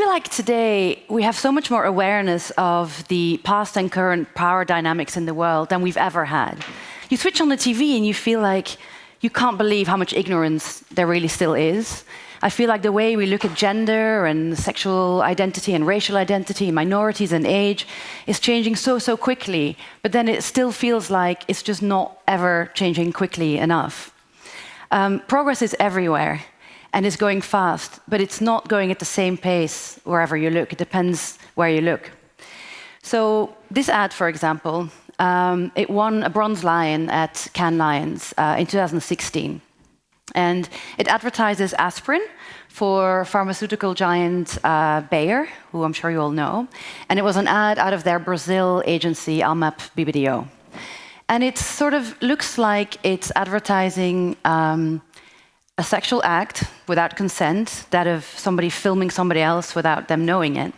feel like today we have so much more awareness of the past and current power dynamics in the world than we've ever had. You switch on the TV and you feel like you can't believe how much ignorance there really still is. I feel like the way we look at gender and sexual identity and racial identity, minorities and age, is changing so quickly, but then it still feels like it's just not ever changing quickly enough. Progress is everywhere and is going fast, but it's not going at the same pace wherever you look. It depends where you look. So this ad, for example, it won a Bronze Lion at Cannes Lions in 2016. And it advertises aspirin for pharmaceutical giant Bayer, who I'm sure you all know. And it was an ad out of their Brazil agency, Almap BBDO. And it sort of looks like it's advertising a sexual act without consent, that of somebody filming somebody else without them knowing it.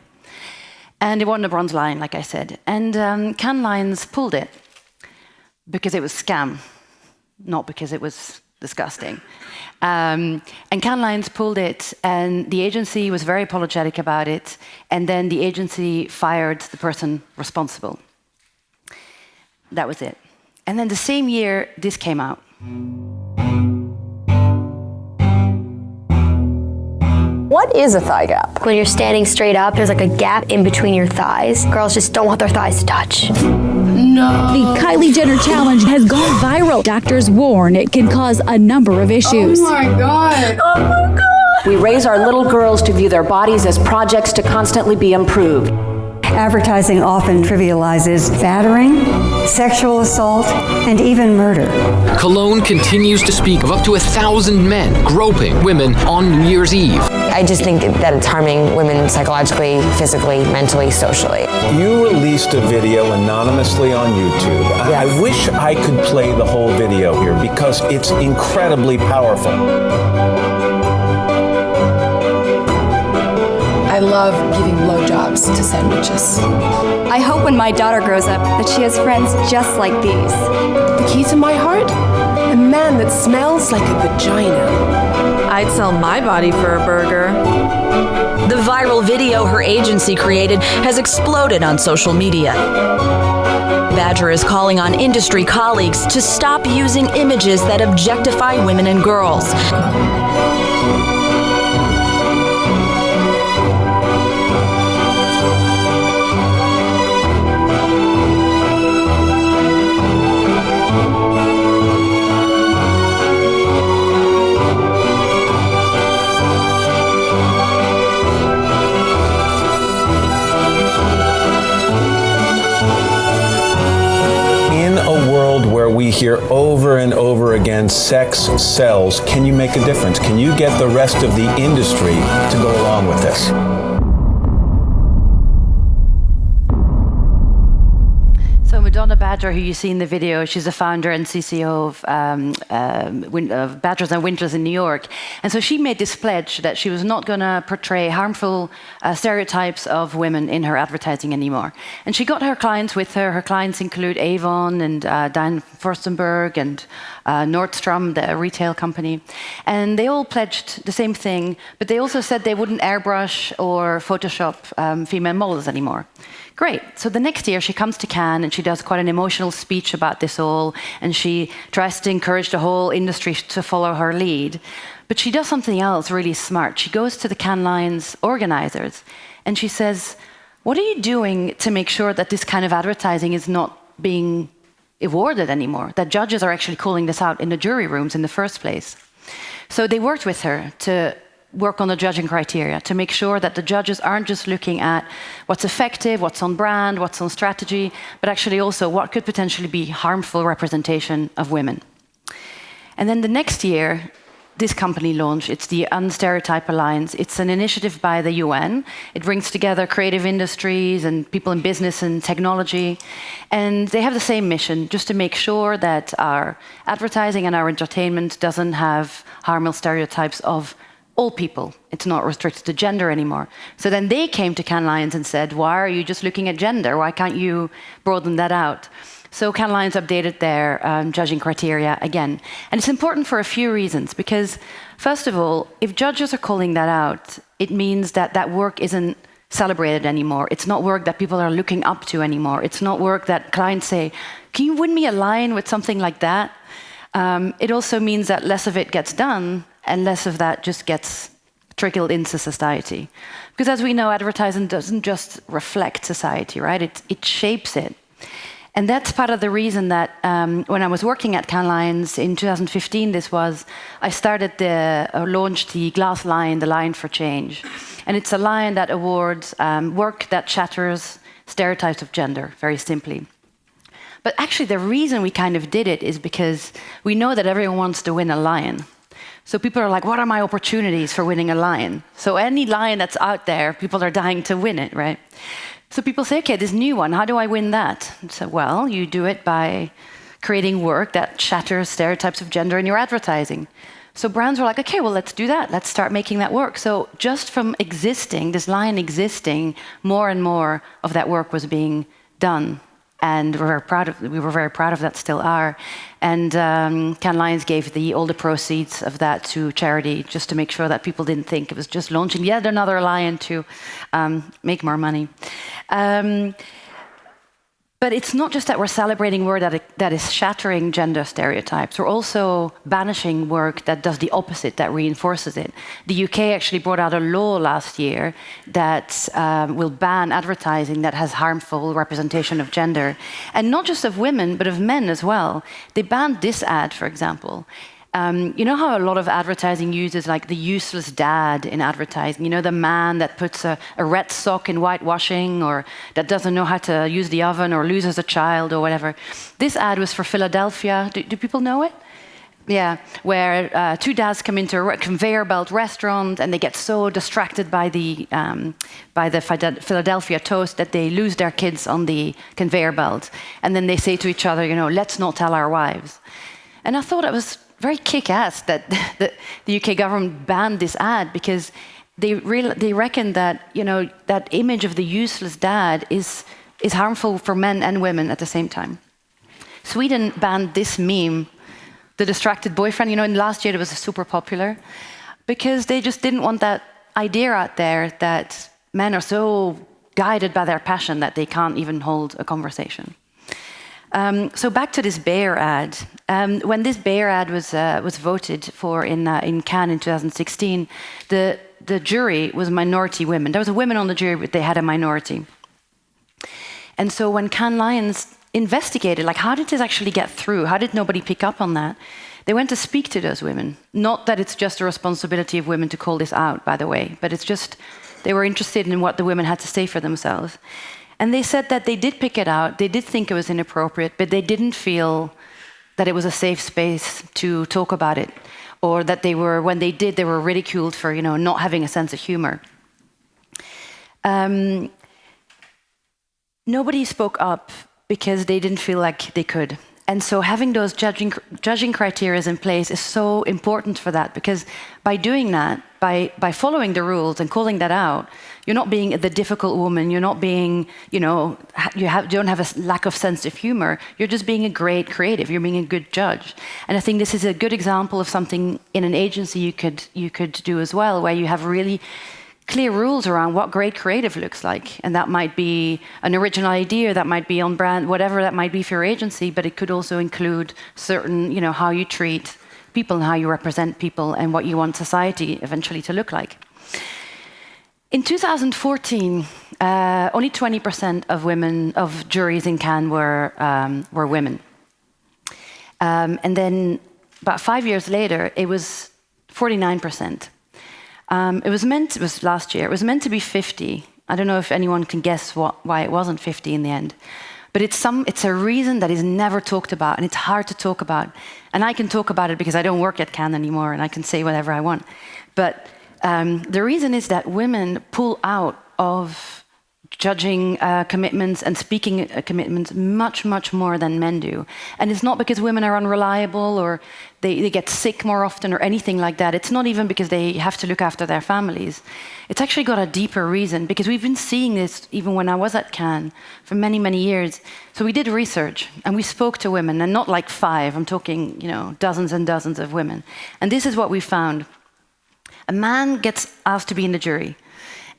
And it won the Bronze Lion, like I said. And Cannes Lions pulled it because it was scam, not because it was disgusting. And Cannes Lions pulled it, and the agency was very apologetic about it, and then the agency fired the person responsible. That was it. And then the same year, this came out. What is a thigh gap? When you're standing straight up, there's like a gap in between your thighs. Girls just don't want their thighs to touch. No. The Kylie Jenner challenge has gone viral. Doctors warn it can cause a number of issues. Oh my God. Oh my God. We raise our little girls to view their bodies as projects to constantly be improved. Advertising often trivializes battering, sexual assault, and even murder. Cologne continues to speak of up to 1,000 men groping women on New Year's Eve. I just think that it's harming women psychologically, physically, mentally, socially. You released a video anonymously on YouTube. Yes. I wish I could play the whole video here because it's incredibly powerful. I love giving blowjobs to sandwiches. I hope when my daughter grows up that she has friends just like these. The key to my heart? A man that smells like a vagina. I'd sell my body for a burger. The viral video her agency created has exploded on social media. Badger is calling on industry colleagues to stop using images that objectify women and girls. Where we hear over and over again, sex sells. Can you make a difference? Can you get the rest of the industry to go along with this? So Madonna Badger, who you see in the video, she's the founder and CCO of Badgers and Winters in New York. And so she made this pledge that she was not going to portray harmful stereotypes of women in her advertising anymore. And she got her clients with her. Her clients include Avon and Diane Furstenberg and Nordstrom, the retail company. And they all pledged the same thing, but they also said they wouldn't airbrush or Photoshop female models anymore. Great. So the next year she comes to Cannes and she does quite an emotional speech about this all, and she tries to encourage the whole industry to follow her lead. But she does something else really smart. She goes to the Cannes Lions organizers and she says, what are you doing to make sure that this kind of advertising is not being awarded anymore, that judges are actually calling this out in the jury rooms in the first place? So they worked with her to work on the judging criteria to make sure that the judges aren't just looking at what's effective, what's on brand, what's on strategy, but actually also what could potentially be harmful representation of women. And then the next year, this company launched, it's the Unstereotype Alliance. It's an initiative by the UN. It brings together creative industries and people in business and technology. And they have the same mission, just to make sure that our advertising and our entertainment doesn't have harmful stereotypes of all people. It's not restricted to gender anymore. So then they came to Cannes Lions and said, why are you just looking at gender? Why can't you broaden that out? So Cannes Lions updated their judging criteria again. And it's important for a few reasons, because first of all, if judges are calling that out, it means that that work isn't celebrated anymore. It's not work that people are looking up to anymore. It's not work that clients say, can you win me a lion with something like that? It also means that less of it gets done and less of that just gets trickled into society. Because as we know, advertising doesn't just reflect society, right? It shapes it. And that's part of the reason that when I was working at Cannes Lions in 2015, I launched the Glass Lion, the Lion for Change. And it's a lion that awards work that shatters stereotypes of gender, very simply. But actually the reason we kind of did it is because we know that everyone wants to win a lion. So people are like, what are my opportunities for winning a lion? So any lion that's out there, people are dying to win it, right? So people say, okay, this new one, how do I win that? So, well, you do it by creating work that shatters stereotypes of gender in your advertising. So brands were like, okay, well, let's do that. Let's start making that work. So just from existing, this lion existing, more and more of that work was being done. And we were very proud of that, still are. And Cannes Lions gave all the proceeds of that to charity, just to make sure that people didn't think it was just launching yet another lion to make more money. But it's not just that we're celebrating work that is shattering gender stereotypes. We're also banishing work that does the opposite, that reinforces it. The UK actually brought out a law last year that will ban advertising that has harmful representation of gender. And not just of women, but of men as well. They banned this ad, for example. You know how a lot of advertising uses like the useless dad in advertising? You know, the man that puts a red sock in whitewashing, or that doesn't know how to use the oven, or loses a child or whatever. This ad was for Philadelphia. Do people know it? Yeah, where two dads come into a conveyor belt restaurant and they get so distracted by the Philadelphia toast that they lose their kids on the conveyor belt. And then they say to each other, you know, let's not tell our wives. And I thought it was very kick-ass that the UK government banned this ad, because they reckon that, you know, that image of the useless dad is harmful for men and women at the same time. Sweden banned this meme, the distracted boyfriend. You know, in last year it was super popular, because they just didn't want that idea out there that men are so guided by their passion that they can't even hold a conversation. So back to this bear ad. When this bear ad was voted for in Cannes in 2016, the jury was minority women. There was a woman on the jury, but they had a minority. And so when Cannes Lions investigated, like, how did this actually get through? How did nobody pick up on that? They went to speak to those women. Not that it's just a responsibility of women to call this out, by the way, but it's just they were interested in what the women had to say for themselves. And they said that they did pick it out, they did think it was inappropriate, but they didn't feel that it was a safe space to talk about it, or that when they did, they were ridiculed for, you know, not having a sense of humor. Nobody spoke up because they didn't feel like they could. And so having those judging criteria in place is so important for that, because by doing that, by following the rules and calling that out, you're not being the difficult woman, you're not being, you know, you don't have a lack of sense of humor, you're just being a great creative, you're being a good judge. And I think this is a good example of something in an agency you could do as well, where you have really clear rules around what great creative looks like. And that might be an original idea, that might be on brand, whatever that might be for your agency, but it could also include certain, you know, how you treat people and how you represent people and what you want society eventually to look like. In 2014, only 20% of juries in Cannes were women. And then about 5 years later, it was 49%. It was last year. It was meant to be 50. I don't know if anyone can guess why it wasn't 50 in the end. But it's a reason that is never talked about, and it's hard to talk about. And I can talk about it because I don't work at Cannes anymore, and I can say whatever I want. But the reason is that women pull out of judging commitments and speaking commitments much, much more than men do. And it's not because women are unreliable or they get sick more often or anything like that. It's not even because they have to look after their families. It's actually got a deeper reason, because we've been seeing this even when I was at Cannes for many, many years. So we did research and we spoke to women, and not like 5, I'm talking, dozens and dozens of women. And this is what we found. A man gets asked to be in the jury,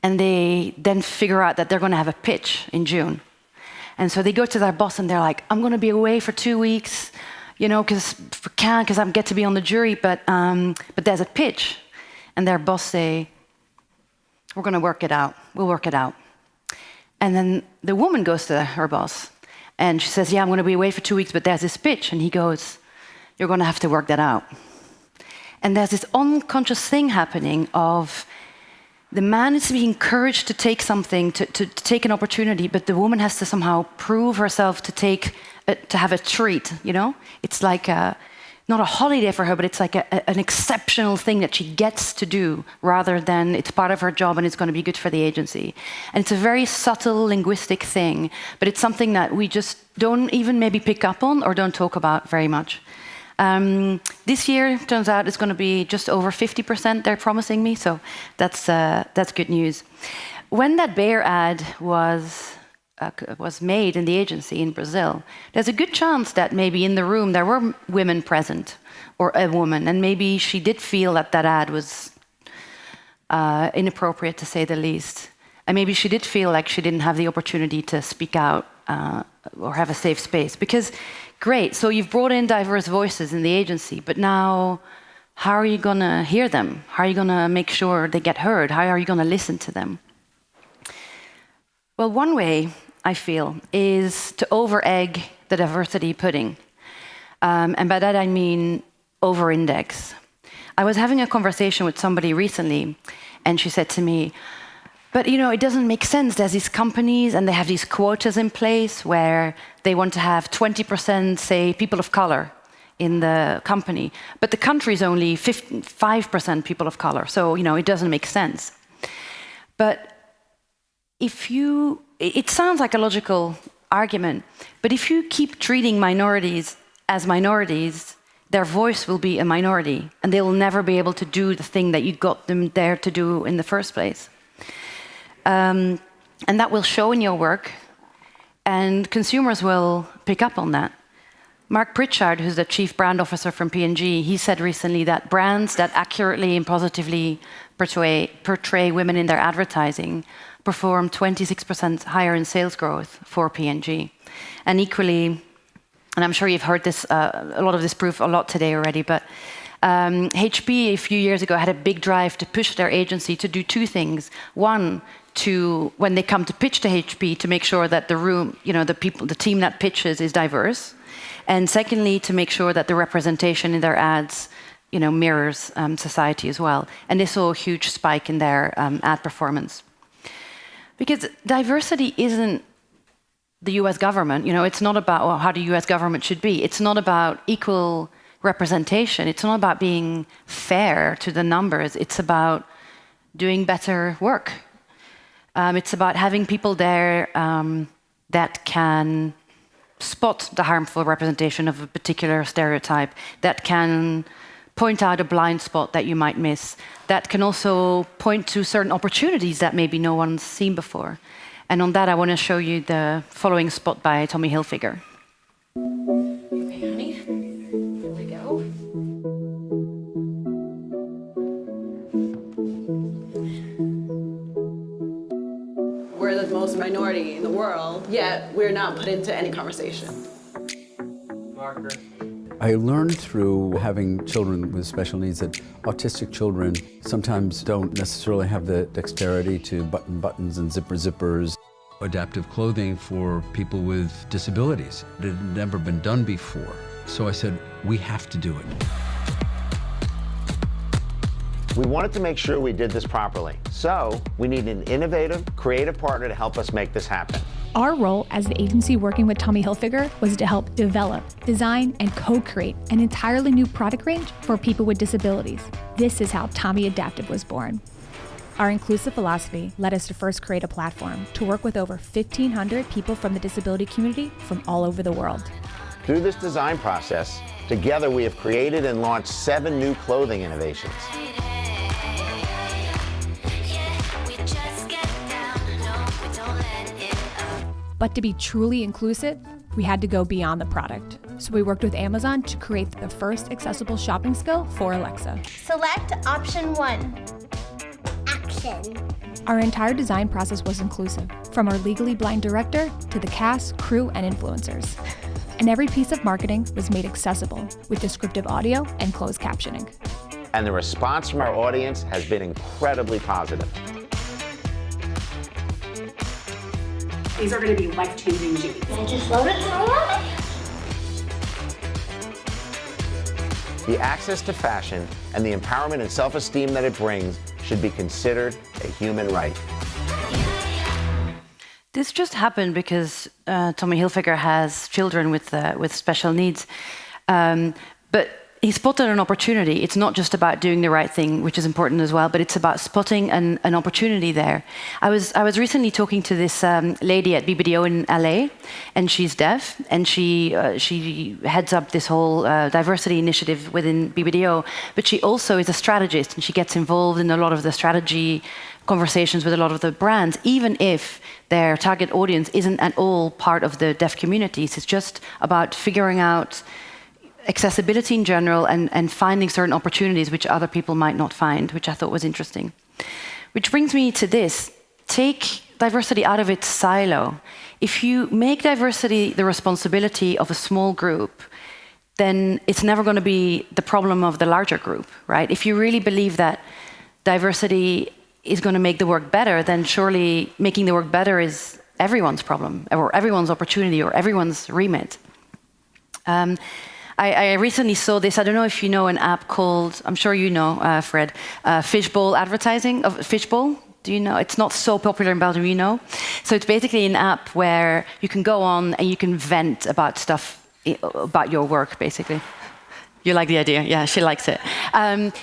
and they then figure out that they're going to have a pitch in June. And so they go to their boss and they're like, I'm going to be away for 2 weeks, because I get to be on the jury, but there's a pitch. And their boss say, we're going to work it out. We'll work it out. And then the woman goes to her boss and she says, yeah, I'm going to be away for 2 weeks, but there's this pitch. And he goes, you're going to have to work that out. And there's this unconscious thing happening of the man is being encouraged to take something, to take an opportunity, but the woman has to somehow prove herself to have a treat, It's like not a holiday for her, but it's like an exceptional thing that she gets to do, rather than it's part of her job and it's going to be good for the agency. And it's a very subtle linguistic thing, but it's something that we just don't even maybe pick up on or don't talk about very much. This year, turns out, it's going to be just over 50%, they're promising me, so that's good news. When that bear ad was made in the agency in Brazil, there's a good chance that maybe in the room there were women present, or a woman, and maybe she did feel that ad was inappropriate, to say the least. And maybe she did feel like she didn't have the opportunity to speak out or have a safe space. Because, great, so you've brought in diverse voices in the agency, but now how are you going to hear them? How are you going to make sure they get heard? How are you going to listen to them? Well, one way, I feel, is to over-egg the diversity pudding. And by that I mean over-index. I was having a conversation with somebody recently, and she said to me, but it doesn't make sense. There's these companies and they have these quotas in place where they want to have 20%, say, people of color in the company, but the country is only 5% people of color. So, it doesn't make sense. But it sounds like a logical argument, but if you keep treating minorities as minorities, their voice will be a minority, and they will never be able to do the thing that you got them there to do in the first place. And that will show in your work, and consumers will pick up on that. Mark Pritchard, who's the chief brand officer from P&G, he said recently that brands that accurately and positively portray women in their advertising perform 26% higher in sales growth for P&G. And equally, and I'm sure you've heard this, a lot of this proof a lot today already, but HP a few years ago had a big drive to push their agency to do 2 things. One, when they come to pitch to HP, to make sure that the room, the team that pitches is diverse. And secondly, to make sure that the representation in their ads, mirrors society as well. And they saw a huge spike in their ad performance. Because diversity isn't the US government. It's not about how the US government should be. It's not about equal representation. It's not about being fair to the numbers. It's about doing better work. It's about having people there that can spot the harmful representation of a particular stereotype, that can point out a blind spot that you might miss, that can also point to certain opportunities that maybe no one's seen before. And on that, I want to show you the following spot by Tommy Hilfiger. Okay, honey. Here we go. We're the most minority in the world, yet we're not put into any conversation. Marker. I learned through having children with special needs that autistic children sometimes don't necessarily have the dexterity to button buttons and zippers. Adaptive clothing for people with disabilities. It had never been done before. So I said, we have to do it. We wanted to make sure we did this properly. So we need an innovative, creative partner to help us make this happen. Our role as the agency working with Tommy Hilfiger was to help develop, design, and co-create an entirely new product range for people with disabilities. This is how Tommy Adaptive was born. Our inclusive philosophy led us to first create a platform to work with over 1,500 people from the disability community from all over the world. Through this design process, together we have created and launched 7 new clothing innovations. But to be truly inclusive, we had to go beyond the product. So we worked with Amazon to create the first accessible shopping skill for Alexa. Select option 1. Action. Our entire design process was inclusive, from our legally blind director to the cast, crew, and influencers. And every piece of marketing was made accessible with descriptive audio and closed captioning. And the response from our audience has been incredibly positive. These are going to be life-changing jeans. Can I just load it somewhere? The access to fashion and the empowerment and self-esteem that it brings should be considered a human right. This just happened because Tommy Hilfiger has children with special needs, but he spotted an opportunity. It's not just about doing the right thing, which is important as well, but it's about spotting an opportunity there. I was recently talking to this lady at BBDO in LA, and she's deaf, and she heads up this whole diversity initiative within BBDO, but she also is a strategist, and she gets involved in a lot of the strategy conversations with a lot of the brands, even if their target audience isn't at all part of the deaf communities. It's just about figuring out accessibility in general and finding certain opportunities which other people might not find, which I thought was interesting. Which brings me to this. Take diversity out of its silo. If you make diversity the responsibility of a small group, then it's never going to be the problem of the larger group, right? If you really believe that diversity is going to make the work better, then surely making the work better is everyone's problem, or everyone's opportunity, or everyone's remit. I recently saw this. I don't know if you know an app called, I'm sure you know, Fred, Fishbowl advertising. Fishbowl, do you know? It's not so popular in Belgium, you know? So it's basically an app where you can go on and you can vent about stuff, about your work, basically. You like the idea? Yeah, she likes it.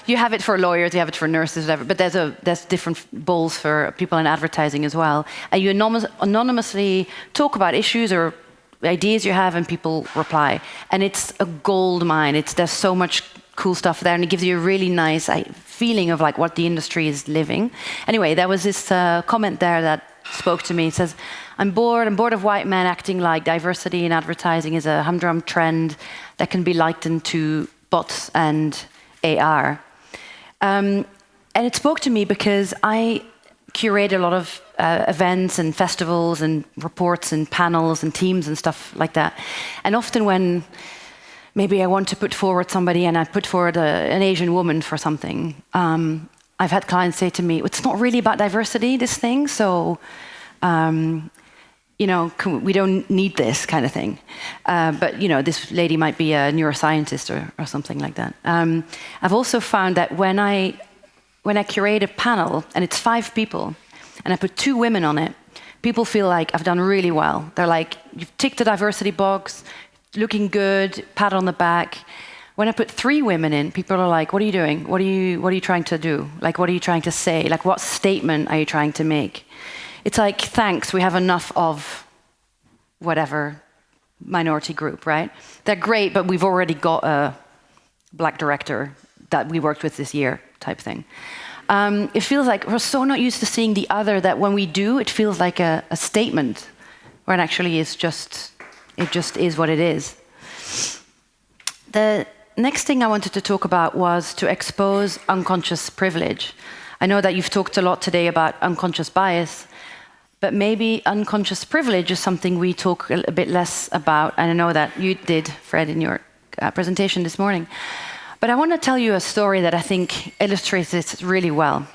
You have it for lawyers, you have it for nurses, whatever, but there's different bowls for people in advertising as well. And you anonymously talk about issues or ideas you have, and people reply. And it's a gold mine. There's so much cool stuff there, and it gives you a really nice feeling of like what the industry is living. Anyway, there was this comment there that spoke to me. It says, I'm bored of white men acting like diversity in advertising is a humdrum trend that can be likened to bots and AR. And it spoke to me because I curate a lot of events and festivals and reports and panels and teams and stuff like that. And often when maybe I want to put forward somebody and I put forward an Asian woman for something, I've had clients say to me, it's not really about diversity, this thing, so we don't need this kind of thing. But this lady might be a neuroscientist or something like that. I've also found that when I curate a panel and it's 5 people and I put 2 women on it, people feel like I've done really well. They're like, you've ticked the diversity box, looking good, pat on the back. When I put 3 women in, people are like, what are you doing? What are you trying to do? Like, what are you trying to say? Like, what statement are you trying to make? It's like, thanks, we have enough of whatever minority group, right? They're great, but we've already got a black director that we worked with this year type thing. It feels like we're so not used to seeing the other that when we do, it feels like a statement, when actually it just is what it is. The next thing I wanted to talk about was to expose unconscious privilege. I know that you've talked a lot today about unconscious bias, but maybe unconscious privilege is something we talk a bit less about. And I know that you did, Fred, in your presentation this morning. But I want to tell you a story that I think illustrates this really well.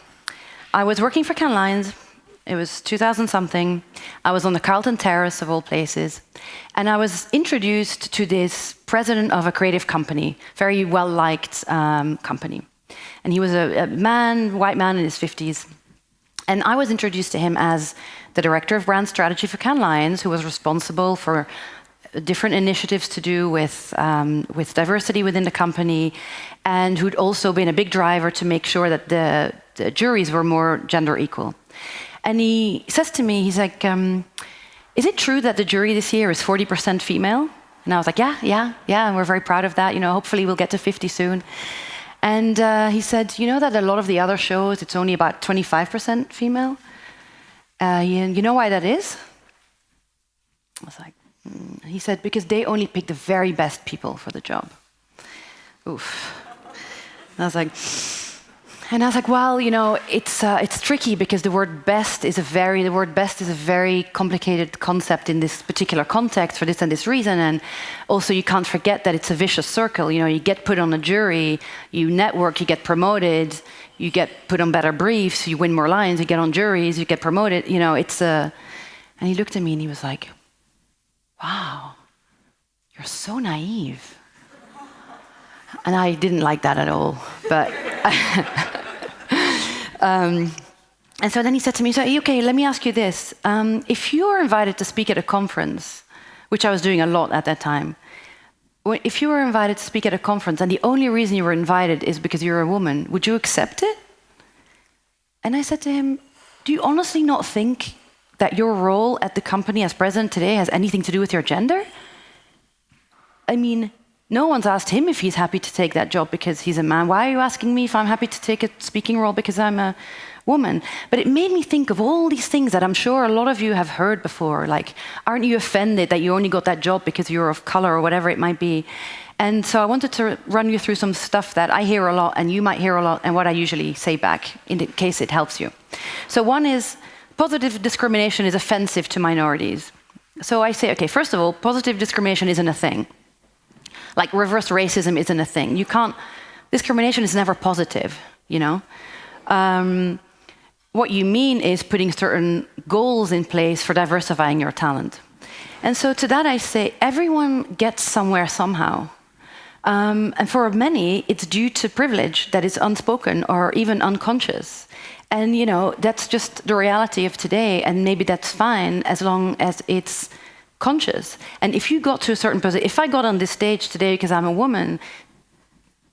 I was working for Cannes Lions. It was 2000-something. I was on the Carlton Terrace, of all places. And I was introduced to this president of a creative company, very well-liked company. And he was a white man in his 50s. And I was introduced to him as the director of brand strategy for Cannes Lions, who was responsible for different initiatives to do with diversity within the company, and who'd also been a big driver to make sure that the juries were more gender equal. And he says to me, he's like, is it true that the jury this year is 40% female? And I was like, yeah, and we're very proud of that. Hopefully we'll get to 50 soon. And he said, you know that a lot of the other shows, it's only about 25% female? You know why that is? I was like, He said, because they only pick the very best people for the job. Oof. And I was like, well, it's tricky because the word best is a very complicated concept in this particular context for this and this reason. And also you can't forget that it's a vicious circle. You get put on a jury, you network, you get promoted, you get put on better briefs, you win more lines, you get on juries, you get promoted. And he looked at me and he was like, wow, you're so naive. And I didn't like that at all, but... and so then he said to me, so, okay, let me ask you this. If you were invited to speak at a conference, which I was doing a lot at that time, if you were invited to speak at a conference and the only reason you were invited is because you're a woman, would you accept it? And I said to him, do you honestly not think that your role at the company as president today has anything to do with your gender? I mean, no one's asked him if he's happy to take that job because he's a man. Why are you asking me if I'm happy to take a speaking role because I'm a woman? But it made me think of all these things that I'm sure a lot of you have heard before. Like, aren't you offended that you only got that job because you're of color or whatever it might be? And so I wanted to run you through some stuff that I hear a lot and you might hear a lot and what I usually say back in case it helps you. So one is, positive discrimination is offensive to minorities. So I say, okay, first of all, positive discrimination isn't a thing. Like reverse racism isn't a thing. Discrimination is never positive, What you mean is putting certain goals in place for diversifying your talent. And so to that I say, everyone gets somewhere somehow. And for many, it's due to privilege that is unspoken or even unconscious. And, that's just the reality of today. And maybe that's fine as long as it's conscious. And if you got to a certain position, if I got on this stage today because I'm a woman,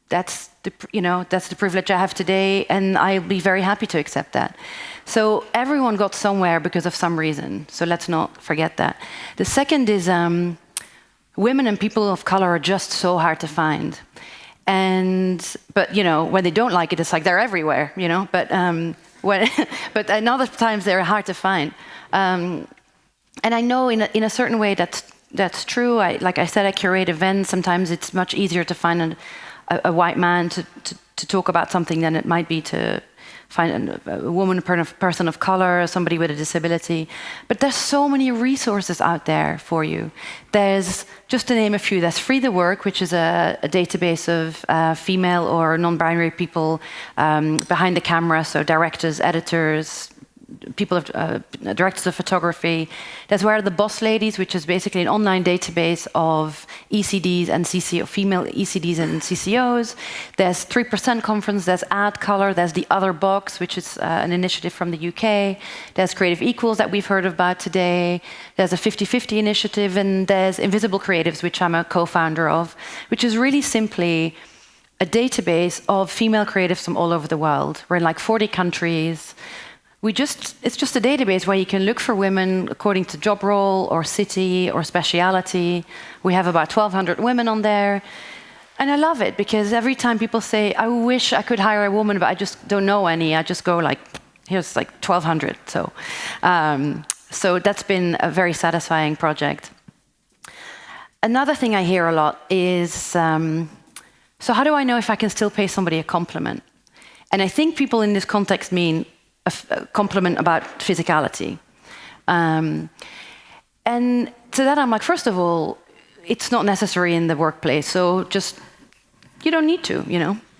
that's the privilege I have today, and I'll be very happy to accept that. So everyone got somewhere because of some reason. So let's not forget that. The second is women and people of color are just so hard to find. But when they don't like it, it's like they're everywhere, But in other times they're hard to find. And I know in a certain way that's true. Like I said, I curate events. Sometimes it's much easier to find a white man to talk about something than it might be to find a woman, person of color, somebody with a disability. But there's so many resources out there for you. There's, just to name a few, there's Free the Work, which is a database of female or non-binary people behind the camera, so directors, editors, directors of photography. There's Where Are the Boss Ladies, which is basically an online database of ECDs and female ECDs and CCOs. There's 3% Conference, there's Ad Color, there's The Other Box, which is an initiative from the UK. There's Creative Equals that we've heard about today. There's a 50-50 initiative, and there's Invisible Creatives, which I'm a co-founder of, which is really simply a database of female creatives from all over the world. We're in like 40 countries. It's just a database where you can look for women according to job role or city or speciality. We have about 1,200 women on there. And I love it because every time people say, I wish I could hire a woman, but I just don't know any. I just go like, here's like 1,200. So that's been a very satisfying project. Another thing I hear a lot is, so how do I know if I can still pay somebody a compliment? And I think people in this context mean a compliment about physicality. And to that I'm like, first of all, it's not necessary in the workplace, so just, you don't need to,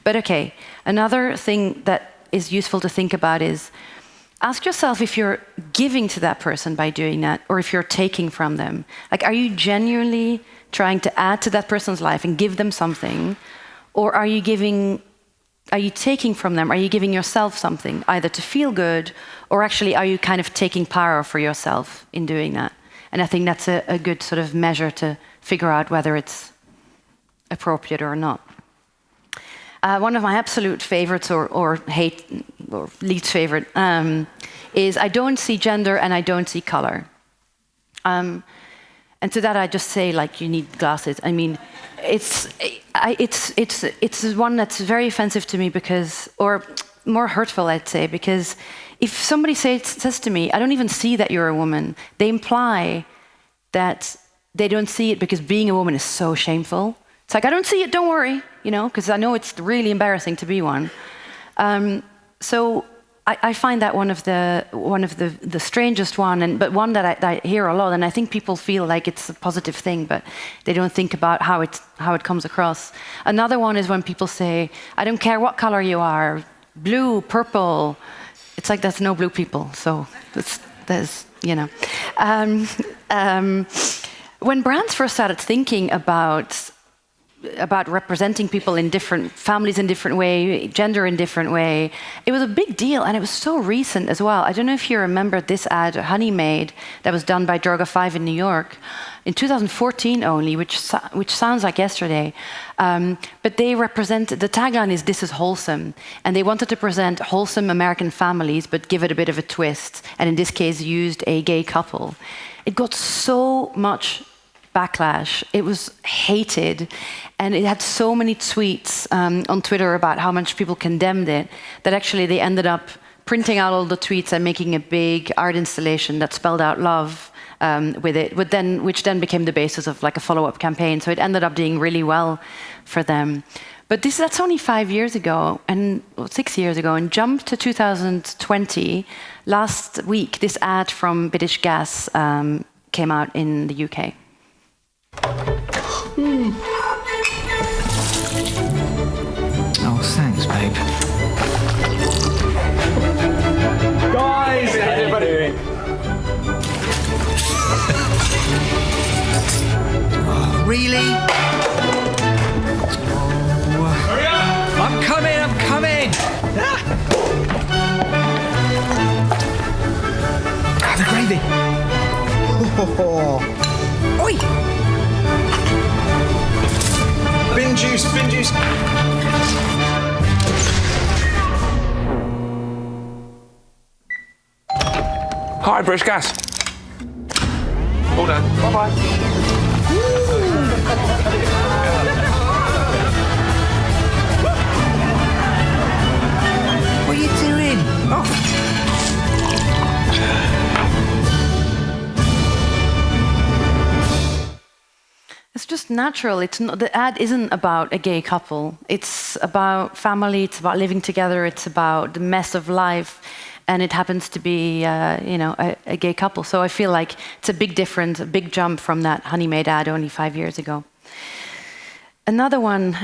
But okay, another thing that is useful to think about is, ask yourself if you're giving to that person by doing that, or if you're taking from them. Like, are you genuinely trying to add to that person's life and give them something, or are you taking from them? Are you giving yourself something, either to feel good, or actually are you kind of taking power for yourself in doing that? And I think that's a good sort of measure to figure out whether it's appropriate or not. One of my absolute favorites or least favorite is I don't see gender and I don't see color. And to that I just say, like, you need glasses. I mean, it's one that's very offensive to me because, or more hurtful, I'd say, because if somebody says to me, I don't even see that you're a woman, they imply that they don't see it because being a woman is so shameful. It's like, I don't see it, don't worry, you know, because I know it's really embarrassing to be one. So I find that one of the strangest one, but one that I hear a lot, and I think people feel like it's a positive thing, but they don't think about how it comes across. Another one is when people say, I don't care what color you are, blue, purple. It's like there's no blue people, so there's you know. When brands first started thinking about representing people in different families in different way, gender in different way, it was a big deal, and it was so recent as well. I don't know if you remember this ad Honey made that was done by Droga 5 in New York in 2014 only, which sounds like yesterday. But they represented, the tagline is "This is wholesome," and they wanted to present wholesome American families, but give it a bit of a twist, and in this case used a gay couple. It got so much backlash. It was hated, and it had so many tweets on Twitter about how much people condemned it that actually they ended up printing out all the tweets and making a big art installation that spelled out love with it, which then became the basis of like a follow-up campaign. So it ended up doing really well for them. But that's only 5 years ago, and 6 years ago, and jump to 2020. Last week, this ad from British Gas came out in the UK. Oh, thanks, babe. Guys, everybody. Oh, really? Hurry up! I'm coming! Ah, the gravy. Oh. Oi! Bin juice. Hi, British Gas. All done. Bye-bye. What are you doing? Oh. It's just natural. It's not, the ad isn't about a gay couple. It's about family. It's about living together. It's about the mess of life, and it happens to be, a gay couple. So I feel like it's a big difference, a big jump from that Honey Made ad only 5 years ago. Another one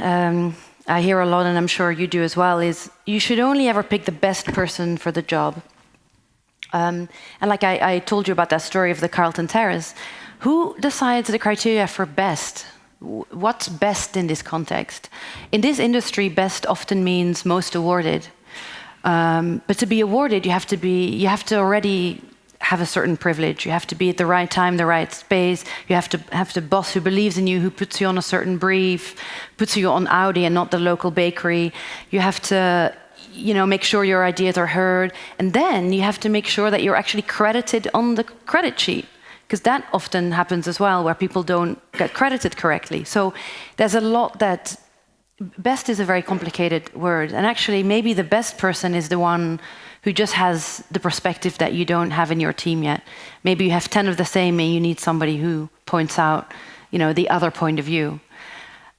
I hear a lot, and I'm sure you do as well, is you should only ever pick the best person for the job. And like I told you about that story of the Carlton Terrace. Who decides the criteria for best? What's best in this context? In this industry, best often means most awarded. But to be awarded, you have to already have a certain privilege. You have to be at the right time, the right space. You have to have the boss who believes in you, who puts you on a certain brief, puts you on Audi and not the local bakery. You have to, make sure your ideas are heard, and then you have to make sure that you're actually credited on the credit sheet. Because that often happens as well, where people don't get credited correctly. So there's a lot that... Best is a very complicated word. And actually, maybe the best person is the one who just has the perspective that you don't have in your team yet. Maybe you have 10 of the same and you need somebody who points out, the other point of view.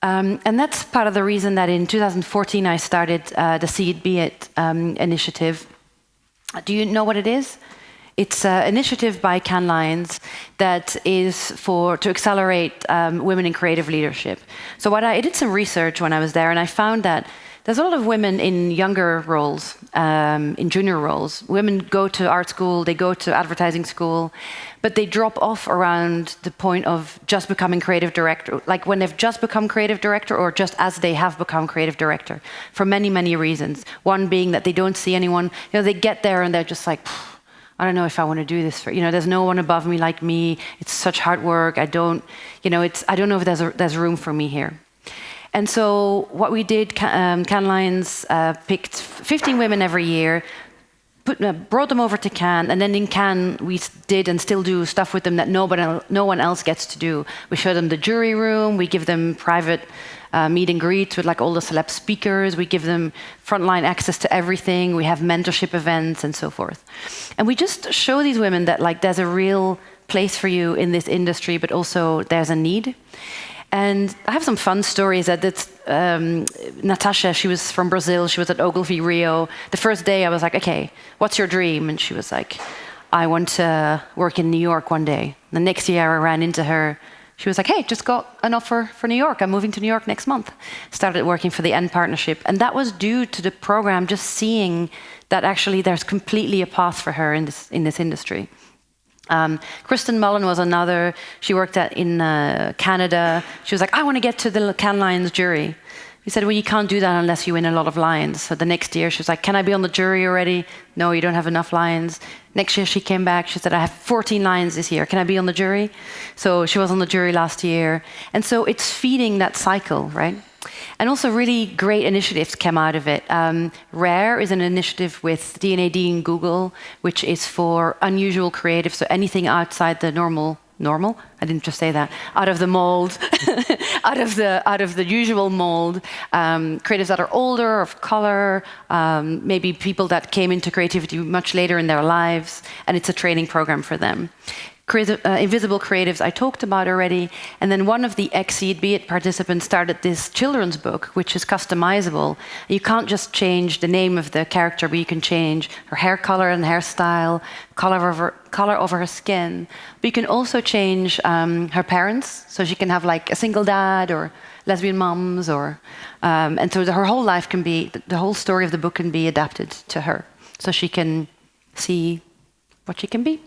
And that's part of the reason that in 2014 I started the See It, Be It initiative. Do you know what it is? It's an initiative by Cannes Lions that is to accelerate women in creative leadership. So I did some research when I was there, and I found that there's a lot of women in younger roles, in junior roles. Women go to art school, they go to advertising school, but they drop off around the point of just becoming creative director, like when they've just become creative director or just as they have become creative director, for many, many reasons. One being that they don't see anyone, they get there and they're just like, I don't know if I want to do this for, there's no one above me like me. It's such hard work. I don't know if there's room for me here. And so what we did, Cannes Lions picked 15 women every year, brought them over to Cannes, and then in Cannes we did and still do stuff with them that no one else gets to do. We show them the jury room, we give them private meet and greets with like all the celeb speakers, we give them frontline access to everything, we have mentorship events and so forth. And we just show these women that like there's a real place for you in this industry, but also there's a need. And I have some fun stories. Natasha, she was from Brazil. She was at Ogilvy Rio. The first day I was like, okay, what's your dream? And she was like, I want to work in New York one day. The next year I ran into her. She was like, hey, just got an offer for New York. I'm moving to New York next month. Started working for the End Partnership. And that was due to the program just seeing that actually there's completely a path for her in this industry. Kristen Mullen was another. She worked in Canada. She was like, I want to get to the Cannes Lions jury. We said, well, you can't do that unless you win a lot of Lions. So the next year she was like, can I be on the jury already? No, you don't have enough Lions. Next year she came back. She said, I have 14 Lions this year. Can I be on the jury? So she was on the jury last year. And so it's feeding that cycle, right? And also really great initiatives came out of it. RARE is an initiative with D&AD and Google, which is for unusual creative, so anything outside the normal, I didn't just say that, out of the mold, out of the usual mold, creatives that are older, of color, maybe people that came into creativity much later in their lives, and it's a training program for them. Invisible Creatives I talked about already, and then one of the Exceed Be It participants started this children's book, which is customizable. You can't just change the name of the character, but you can change her hair color and hairstyle, color over her skin. But you can also change her parents, so she can have like a single dad or lesbian moms, and so her whole life can be, the whole story of the book can be adapted to her, so she can see what she can be.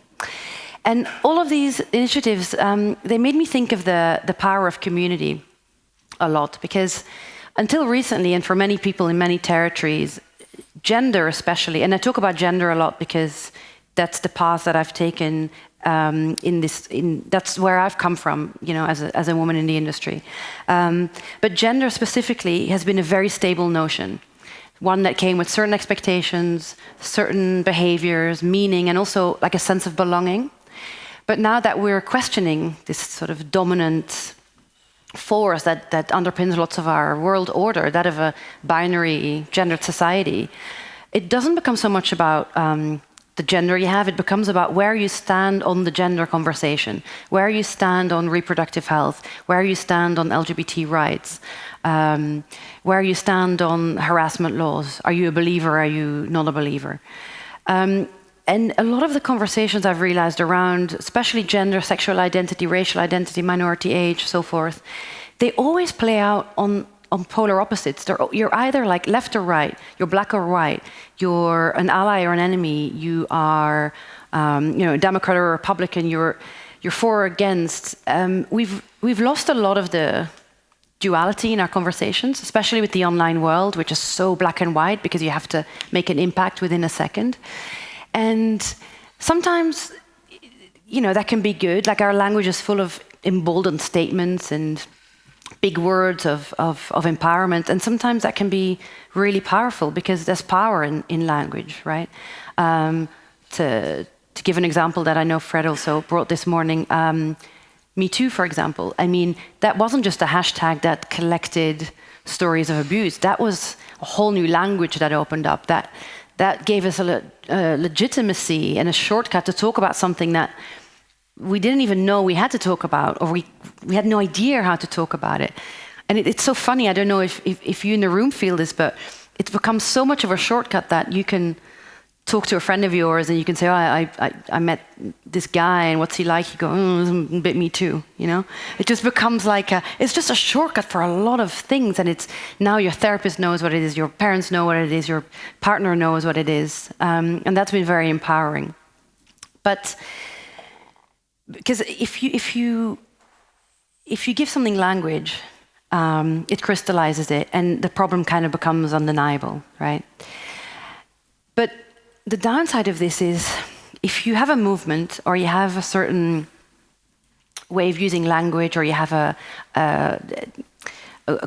And all of these initiatives, they made me think of the power of community a lot, because until recently, and for many people in many territories, gender especially, and I talk about gender a lot because that's the path that I've taken that's where I've come from, as a woman in the industry. But gender specifically has been a very stable notion, one that came with certain expectations, certain behaviors, meaning, and also like a sense of belonging. But now that we're questioning this sort of dominant force that underpins lots of our world order, that of a binary gendered society, it doesn't become so much about the gender you have, it becomes about where you stand on the gender conversation, where you stand on reproductive health, where you stand on LGBT rights, where you stand on harassment laws. Are you a believer? Are you not a believer? And a lot of the conversations I've realized around, especially gender, sexual identity, racial identity, minority age, so forth, they always play out on polar opposites. You're either like left or right, you're black or white, you're an ally or an enemy, you are a Democrat or a Republican, you're for or against. We've lost a lot of the duality in our conversations, especially with the online world, which is so black and white because you have to make an impact within a second. And sometimes, that can be good. Like our language is full of emboldened statements and big words of empowerment. And sometimes that can be really powerful because there's power in language, right? To give an example that I know Fred also brought this morning, Me Too, for example. I mean, that wasn't just a hashtag that collected stories of abuse. That was a whole new language that opened up, that gave us a legitimacy and a shortcut to talk about something that we didn't even know we had to talk about, or we had no idea how to talk about it. And it's so funny, I don't know if you in the room feel this, but it's become so much of a shortcut that you can talk to a friend of yours and you can say, I met this guy and what's he like? You go, it's a bit me too, It just becomes like it's just a shortcut for a lot of things, and it's now your therapist knows what it is, your parents know what it is, your partner knows what it is, and that's been very empowering. But because if you give something language, it crystallizes it, and the problem kind of becomes undeniable, right? But the downside of this is if you have a movement or you have a certain way of using language or you have a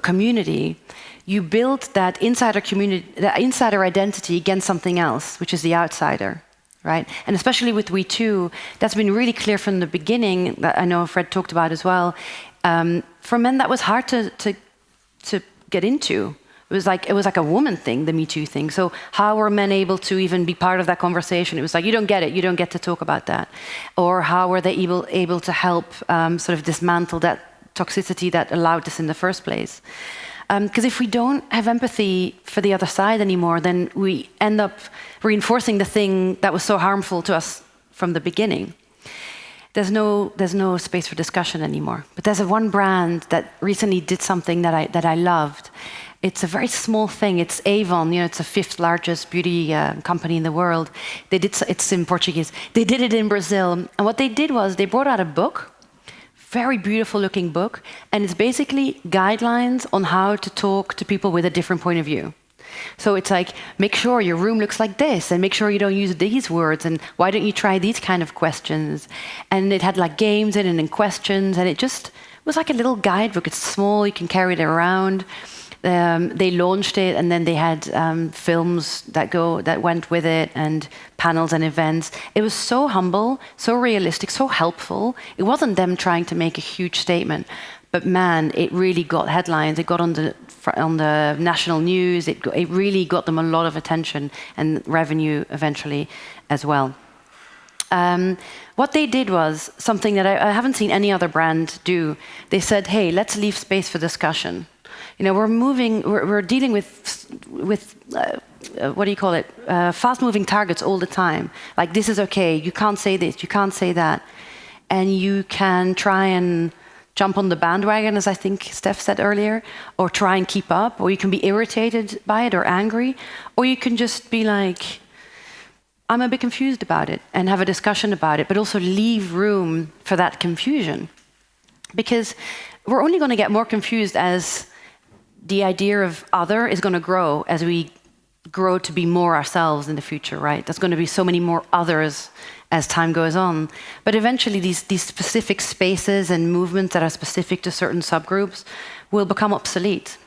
community, you build that insider community, that insider identity against something else, which is the outsider, right? And especially with We Too, that's been really clear from the beginning, that I know Fred talked about as well. For men, that was hard to get into. It was like a woman thing, the Me Too thing. So how were men able to even be part of that conversation? It was like, you don't get it, you don't get to talk about that. Or how were they able to help sort of dismantle that toxicity that allowed this in the first place? Because if we don't have empathy for the other side anymore, then we end up reinforcing the thing that was so harmful to us from the beginning. There's no space for discussion anymore. But there's one brand that recently did something that I loved. It's a very small thing. It's Avon. It's the 5th largest beauty company in the world. It's in Portuguese. They did it in Brazil. And what they did was they brought out a book, very beautiful looking book, and it's basically guidelines on how to talk to people with a different point of view. So it's like, make sure your room looks like this, and make sure you don't use these words, and why don't you try these kind of questions? And it had like games in it and questions, and it was like a little guidebook. It's small, you can carry it around. They launched it, and then they had films that went with it, and panels and events. It was so humble, so realistic, so helpful. It wasn't them trying to make a huge statement, but man, it really got headlines. It got on the national news. It really got them a lot of attention and revenue eventually as well. What they did was something that I haven't seen any other brand do. They said, "Hey, let's leave space for discussion." We're dealing with what do you call it? Fast-moving targets all the time. Like, this is okay, you can't say this, you can't say that. And you can try and jump on the bandwagon, as I think Steph said earlier, or try and keep up, or you can be irritated by it or angry, or you can just be like, I'm a bit confused about it, and have a discussion about it, but also leave room for that confusion. Because we're only going to get more confused as the idea of other is going to grow as we grow to be more ourselves in the future, right? There's going to be so many more others as time goes on. But eventually these specific spaces and movements that are specific to certain subgroups will become obsolete.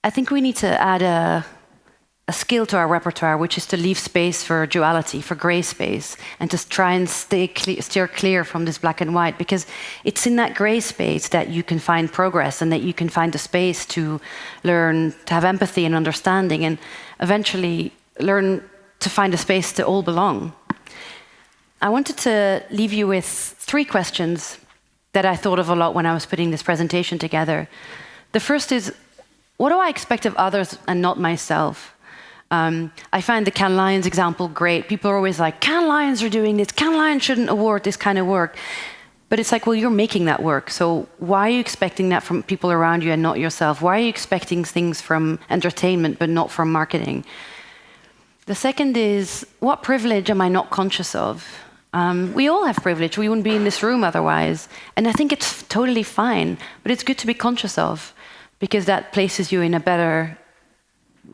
I think we need to add a skill to our repertoire, which is to leave space for duality, for gray space, and to try and steer clear from this black and white, because it's in that gray space that you can find progress and that you can find the space to learn to have empathy and understanding, and eventually learn to find a space to all belong. I wanted to leave you with 3 questions that I thought of a lot when I was putting this presentation together. The first is, what do I expect of others and not myself? I find the Cannes Lions example great. People are always like, Cannes Lions are doing this, Cannes Lions shouldn't award this kind of work. But it's like, well, you're making that work. So why are you expecting that from people around you and not yourself? Why are you expecting things from entertainment but not from marketing? The second is, what privilege am I not conscious of? We all have privilege. We wouldn't be in this room otherwise. And I think it's totally fine, but it's good to be conscious of, because that places you in a better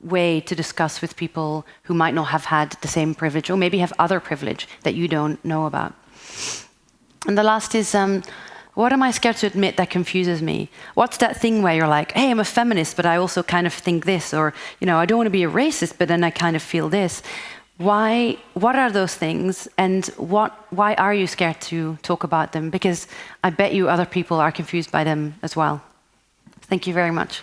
way to discuss with people who might not have had the same privilege, or maybe have other privilege that you don't know about. And the last is, what am I scared to admit that confuses me? What's that thing where you're like, hey, I'm a feminist, but I also kind of think this, or I don't want to be a racist, but then I kind of feel this. Why? What are those things, and why are you scared to talk about them? Because I bet you other people are confused by them as well. Thank you very much.